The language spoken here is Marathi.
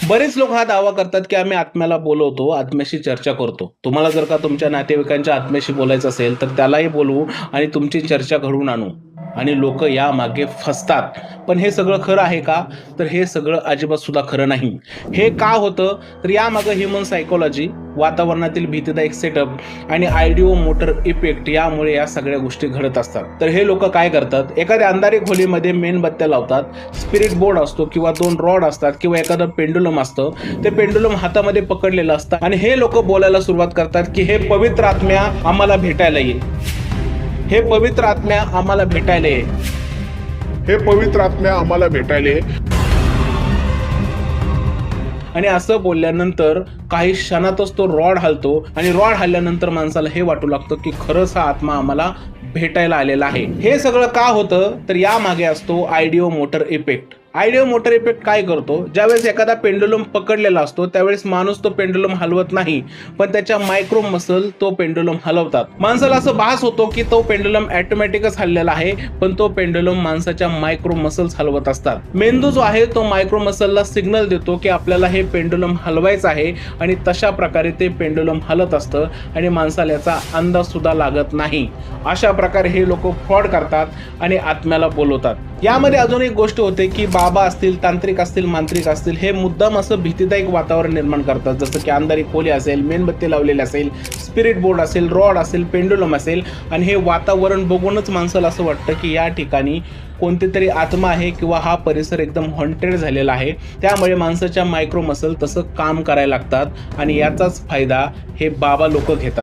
बरेच लोक हा दावा करतात, की आम्ही आत्म्याला बोलवतो, आत्म्याशी चर्चा करतो. तुम्हाला जर का तुमच्या नातेवाईकांच्या आत्म्याशी बोलायचं असेल, तर त्यालाही बोलवू आणि तुमची चर्चा घडवून आणू आणि लोकं यामागे फसतात. पण हे सगळं खरं आहे का? तर हे सगळं अजिबात सुद्धा खरं नाही. हे का होतं? तर यामागे ह्युमन सायकॉलॉजी, वातावरणातील भीतीदायक सेटअप आणि आयडिओ मोटर इफेक्ट यामुळे या सगळ्या गोष्टी घडत असतात. तर हे लोकं काय करतात? एखाद्या अंधारी खोलीमध्ये मेणबत्त्या लावतात, स्पिरिट बोर्ड असतो किंवा 2 रॉड असतात किंवा एखादं पेंडुलम असतं. ते पेंडुलम हातामध्ये पकडलेलं असतं आणि हे लोकं बोलायला सुरुवात करतात, की हे पवित्र आत्म्या आम्हाला भेटायला येईल. हे पवित्र आत्म्या आम्हाला भेटायला येईल. हे पवित्र आत्म्या आम्हाला भेटायले. आणि असं बोलल्यानंतर काही क्षणातच तो रॉड हलतो आणि रॉड हलल्यानंतर माणसाला हे वाटू लागतं, की खरंच हा आत्मा आम्हाला भेटायला आलेला आहे. हे सगळं का होतं? तर यामागे असतो audio motor effect. Audio motor effect काय करतो? ज्यावेळेस एखादा पेंडुलम पकडलेला असतो, त्यावेळेस माणूस तो पेंडुलम हलवत नाही, पण त्याच्या मायक्रो मसल तो पेंडुलम हलवतात. माणसाला असं भास होतो, की तो पेंडुलम ऑटोमॅटिकच हललेला आहे, पण तो पेंडुलम माणसाच्या मायक्रो मसल्स हलवत असतात. मेंदू जो आहे तो मायक्रो मसलला सिग्नल देतो, की आपल्याला हे पेंडुलम हलवायचं आहे आणि तशा प्रकारे ते पेंडुलम हलत असतं आणि माणसाला याचा अंदाज सुद्धा लागत नाही. अशा प्रकारे हे लोक फ्रॉड करतात आणि आत्म्याला बोलवतात. यामध्ये अजून एक गोष्ट होते, की बाबा असतील, तांत्रिक असतील, मांत्रिक असतील, हे मुद्दाम असं भीतीदायक वातावरण निर्माण करतात. जसं की अंधारी खोली असेल, मेणबत्ती लावलेली असेल, स्पिरिट बोर्ड असेल, रॉड असेल, पेंडुलम असेल आणि हे वातावरण बघूनच माणसाला असं वाटतं, की या ठिकाणी कोणती तरी आत्मा आहे किंवा हा परिसर एकदम हॉन्टेड झालेला आहे. त्यामुळे माणसाच्या मायक्रो मसल तसं काम करायला लागतात आणि याचाच फायदा हे बाबा लोक घेतात.